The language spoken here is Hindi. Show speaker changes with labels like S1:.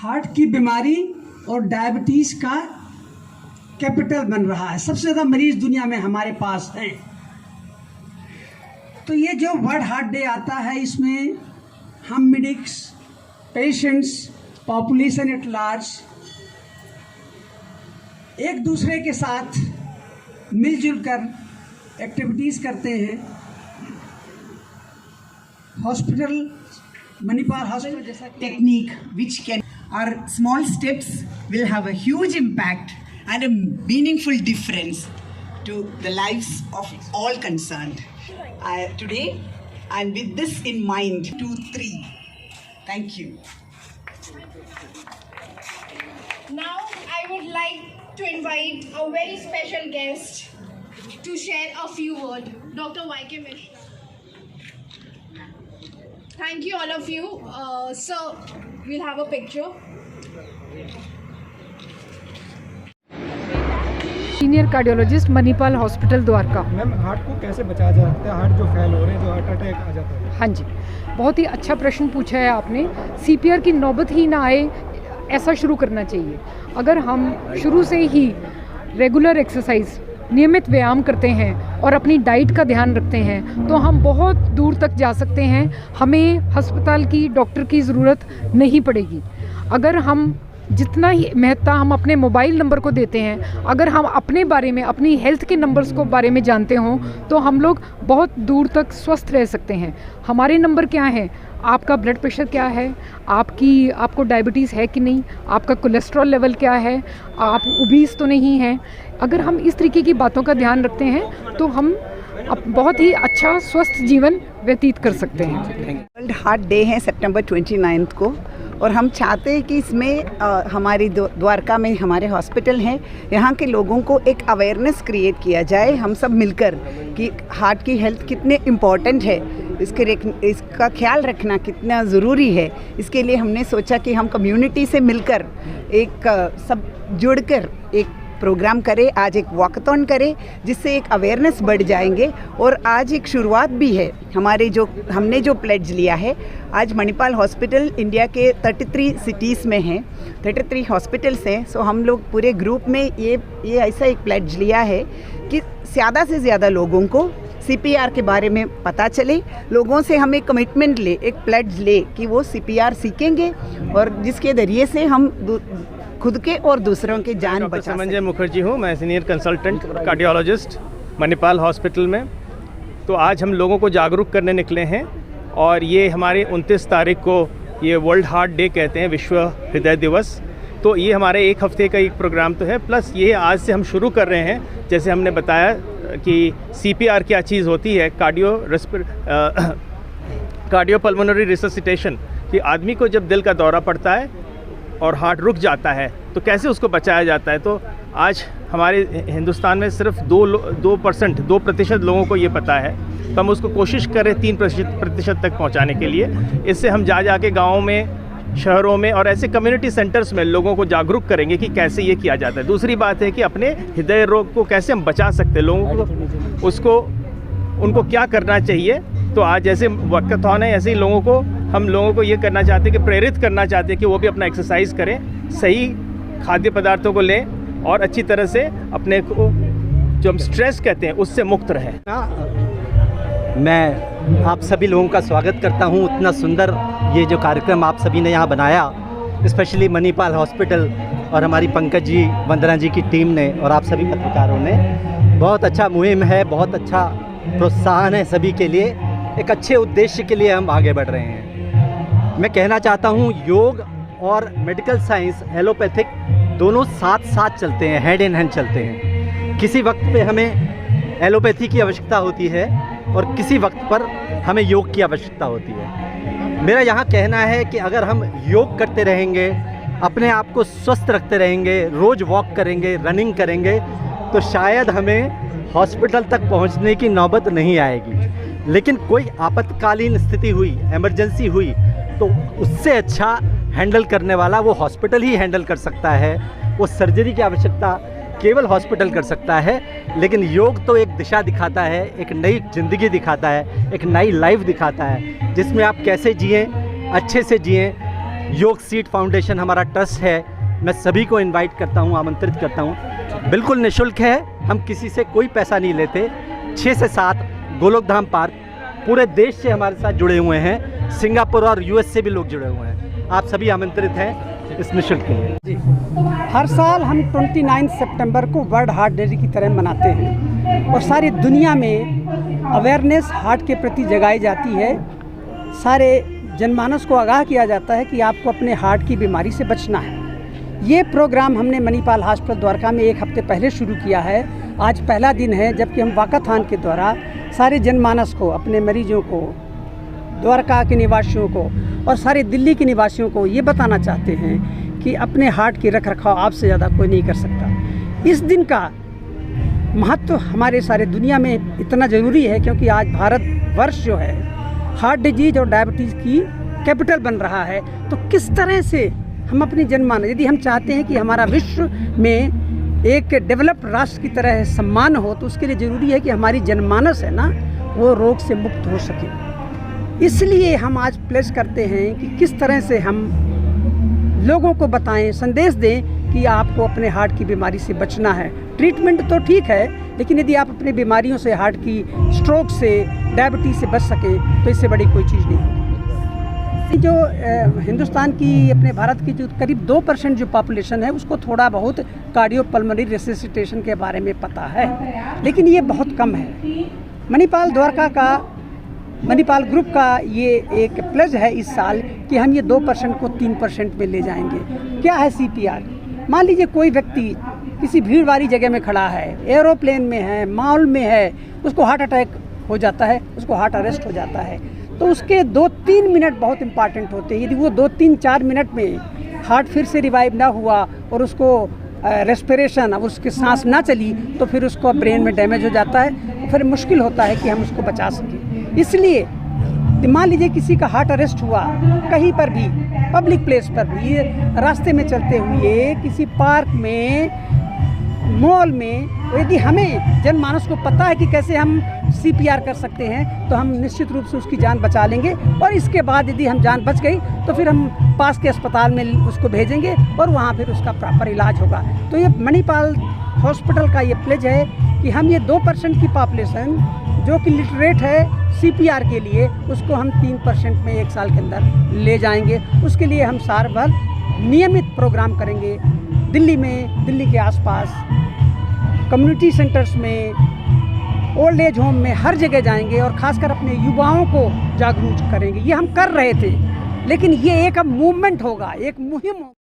S1: हार्ट की बीमारी और डायबिटीज़ का कैपिटल बन रहा है। सबसे ज़्यादा मरीज दुनिया में हमारे पास हैं। तो ये जो वर्ल्ड हार्ट डे आता है, इसमें हम medics, patients, population at large एक दूसरे के साथ मिलजुल कर एक्टिविटीज़ करते हैं। हॉस्पिटल, मणिपाल हॉस्पिटल जैसा
S2: technique which can, our small steps will have a huge impact and a meaningful difference to the lives of all concerned. Today, and with this in mind, 2, 3. Thank you.
S3: Now I would like to invite a very special guest to share a few words, Dr. Y.K. Mishra. Thank you all of you. So we'll have a picture.
S4: Senior cardiologist Manipal hospital Dwarka.
S5: Ma'am, heart को कैसे बचाया जा सकता है? हार्ट जो फेल हो रहे हैं, जो हार्ट अटैक आ जाता है।
S4: हाँ जी, बहुत ही अच्छा प्रश्न पूछा है आपने। सीपीआर की नौबत ही ना आए, ऐसा शुरू करना चाहिए। अगर हम शुरू से ही रेगुलर एक्सरसाइज, नियमित व्यायाम करते हैं और अपनी डाइट का ध्यान रखते हैं तो हम बहुत दूर तक जा सकते हैं। हमें अस्पताल की, डॉक्टर की ज़रूरत नहीं पड़ेगी। अगर हम जितना ही महत्ता हम अपने मोबाइल नंबर को देते हैं, अगर हम अपने बारे में, अपनी हेल्थ के नंबर्स को बारे में जानते हों तो हम लोग बहुत दूर तक स्वस्थ रह सकते हैं। हमारे नंबर क्या हैं? आपका ब्लड प्रेशर क्या है, आपको डायबिटीज़ है कि नहीं, आपका कोलेस्ट्रॉल लेवल क्या है, आप ओबीस तो नहीं हैं। अगर हम इस तरीके की बातों का ध्यान रखते हैं तो हम बहुत ही अच्छा स्वस्थ जीवन व्यतीत कर सकते हैं।
S2: वर्ल्ड हार्ट डे है सितंबर 29 को, और हम चाहते हैं कि इसमें हमारी द्वारका में हमारे हॉस्पिटल हैं, यहाँ के लोगों को एक अवेयरनेस क्रिएट किया जाए, हम सब मिलकर, कि हार्ट की हेल्थ कितने इम्पॉर्टेंट है, इसका ख्याल रखना कितना ज़रूरी है। इसके लिए हमने सोचा कि हम कम्युनिटी से मिलकर एक सब जुड़कर एक प्रोग्राम करें, आज एक वॉकथॉन करें, जिससे एक अवेयरनेस बढ़ जाएंगे। और आज एक शुरुआत भी है हमने जो प्लेज लिया है। आज मणिपाल हॉस्पिटल इंडिया के 33 सिटीज़ में हैं, 33 हॉस्पिटल्स हैं। सो हम लोग पूरे ग्रुप में ये ऐसा एक प्लेज लिया है कि ज़्यादा से ज़्यादा लोगों को सीपीआर के बारे में पता चले, लोगों से हम एक कमिटमेंट ले, एक प्लेज ले कि वो सीपीआर सीखेंगे, और जिसके ज़रिए से हम खुद के और दूसरों के जान बचा सकें।
S6: संजय मुखर्जी हूँ, मैं senior consultant cardiologist Manipal hospital में। तो आज हम लोगों को जागरूक करने निकले हैं, और ये हमारे 29 तारीख को ये वर्ल्ड हार्ट डे कहते हैं, विश्व हृदय दिवस। तो ये हमारे एक हफ्ते का एक प्रोग्राम तो है, प्लस ये आज से हम शुरू कर रहे हैं। जैसे हमने बताया कि सीपीआर क्या चीज़ होती है, कार्डियोपल्मोनरी रिससिटेशन, कि आदमी को जब दिल का दौरा पड़ता है और हार्ट रुक जाता है तो कैसे उसको बचाया जाता है। तो आज हमारे हिंदुस्तान में सिर्फ 2% लोगों को ये पता है, तो हम उसको कोशिश करें 3% तक पहुंचाने के लिए। इससे हम जा के गाँव में, शहरों में और ऐसे कम्युनिटी सेंटर्स में लोगों को जागरूक करेंगे कि कैसे ये किया जाता है। दूसरी बात है कि अपने हृदय रोग को कैसे हम बचा सकते हैं, लोगों को उनको क्या करना चाहिए। तो आज जैसे वॉकथॉन है, ऐसे ही हम लोगों को ये करना चाहते हैं कि प्रेरित करना चाहते हैं कि वो भी अपना एक्सरसाइज करें, सही खाद्य पदार्थों को लें और अच्छी तरह से अपने को, जो हम स्ट्रेस कहते हैं, उससे मुक्त रहें।
S7: मैं आप सभी लोगों का स्वागत करता हूं। इतना सुंदर ये जो कार्यक्रम आप सभी ने यहाँ बनाया, स्पेशली मणिपाल हॉस्पिटल और हमारी पंकज जी, वंदना जी की टीम ने, और आप सभी पत्रकारों ने, बहुत अच्छा मुहिम है, बहुत अच्छा प्रोत्साहन है सभी के लिए। एक अच्छे उद्देश्य के लिए हम आगे बढ़ रहे हैं। मैं कहना चाहता हूँ, योग और मेडिकल साइंस, एलोपैथिक, दोनों साथ साथ चलते हैं, हैंड इन हैंड चलते हैं। किसी वक्त पे हमें एलोपैथी की आवश्यकता होती है और किसी वक्त पर हमें योग की आवश्यकता होती है। मेरा यहाँ कहना है कि अगर हम योग करते रहेंगे, अपने आप को स्वस्थ रखते रहेंगे, रोज़ वॉक करेंगे, रनिंग करेंगे, तो शायद हमें हॉस्पिटल तक पहुँचने की नौबत नहीं आएगी। लेकिन कोई आपातकालीन स्थिति हुई, इमरजेंसी हुई, तो उससे अच्छा हैंडल करने वाला वो हॉस्पिटल ही हैंडल कर सकता है। वो सर्जरी की आवश्यकता केवल हॉस्पिटल कर सकता है। लेकिन योग तो एक दिशा दिखाता है, एक नई ज़िंदगी दिखाता है, एक नई लाइफ दिखाता है, जिसमें आप कैसे जिएं, अच्छे से जिएं, योग सीट फाउंडेशन हमारा ट्रस्ट है, मैं सभी को इनवाइट करता हूँ, आमंत्रित करता हूँ। बिल्कुल निःशुल्क है, हम किसी से कोई पैसा नहीं लेते। 6 से 7 गोलोकधाम पार्क, पूरे देश से हमारे साथ जुड़े हुए हैं, सिंगापुर और यूएस से भी लोग जुड़े हुए हैं। आप सभी आमंत्रित हैं इस निःशुल्क के लिए।
S1: हर साल हम 29 सितंबर को वर्ल्ड हार्ट डे की तरह मनाते हैं और सारी दुनिया में अवेयरनेस हार्ट के प्रति जगाई जाती है। सारे जनमानस को आगाह किया जाता है कि आपको अपने हार्ट की बीमारी से बचना है। ये प्रोग्राम हमने मणिपाल हॉस्पिटल द्वारका में 1 हफ्ते पहले शुरू किया है। आज पहला दिन है जबकि हम वाकाथान के द्वारा सारे जनमानस को, अपने मरीजों को, द्वारका के निवासियों को और सारे दिल्ली के निवासियों को ये बताना चाहते हैं कि अपने हार्ट की रखरखाव आपसे ज़्यादा कोई नहीं कर सकता। इस दिन का महत्व हमारे सारे दुनिया में इतना ज़रूरी है क्योंकि आज भारत वर्ष जो है हार्ट डिजीज़ और डायबिटीज़ की कैपिटल बन रहा है। तो किस तरह से हम अपनी जनमानस, यदि हम चाहते हैं कि हमारा विश्व में एक डेवलप्ड राष्ट्र की तरह सम्मान हो, तो उसके लिए ज़रूरी है कि हमारी जनमानस है ना, वो रोग से मुक्त हो सके। इसलिए हम आज प्लेस करते हैं कि किस तरह से हम लोगों को बताएं, संदेश दें कि आपको अपने हार्ट की बीमारी से बचना है। ट्रीटमेंट तो ठीक है, लेकिन यदि आप अपनी बीमारियों से, हार्ट की, स्ट्रोक से, डायबिटीज़ से बच सकें तो इससे बड़ी कोई चीज़ नहीं होगी। जो हिंदुस्तान की, अपने भारत की जो करीब 2% जो पॉपुलेशन है उसको थोड़ा बहुत कार्डियोपल्मोनरी रेसिसिटेशन के बारे में पता है, लेकिन ये बहुत कम है। मणिपाल द्वारका का, मणिपाल ग्रुप का ये एक प्लेज है इस साल कि हम ये 2% को 3% में ले जाएंगे। क्या है CPR? मान लीजिए कोई व्यक्ति किसी भीड़ वाली जगह में खड़ा है, एरोप्लेन में है, मॉल में है, उसको हार्ट अटैक हो जाता है, उसको हार्ट अरेस्ट हो जाता है, तो उसके 2-3 मिनट बहुत इंपॉर्टेंट होते हैं। यदि वो 2-3-4 मिनट में हार्ट फिर से रिवाइव ना हुआ और उसको रेस्पिरेशन, अब उसकी सांस ना चली, तो फिर उसको ब्रेन में डैमेज हो जाता है, फिर मुश्किल होता है कि हम उसको बचा सकें। इसलिए मान लीजिए किसी का हार्ट अरेस्ट हुआ कहीं पर भी, पब्लिक प्लेस पर भी, रास्ते में चलते हुए, किसी पार्क में, मॉल में, यदि हमें जनमानस को पता है कि कैसे हम CPR कर सकते हैं तो हम निश्चित रूप से उसकी जान बचा लेंगे। और इसके बाद यदि हम जान बच गई तो फिर हम पास के अस्पताल में उसको भेजेंगे और वहाँ फिर उसका प्रॉपर इलाज होगा। तो ये मणिपाल हॉस्पिटल का ये प्लेज है कि हम ये 2% की पॉपुलेशन जो कि लिटरेट है CPR के लिए, उसको हम 3% में 1 साल के अंदर ले जाएंगे। उसके लिए हम साल भर नियमित प्रोग्राम करेंगे दिल्ली में, दिल्ली के आसपास, कम्युनिटी सेंटर्स में, ओल्ड एज होम में, हर जगह जाएंगे और खासकर अपने युवाओं को जागरूक करेंगे। ये हम कर रहे थे, लेकिन ये एक अब मूवमेंट होगा, एक मुहिम होगा।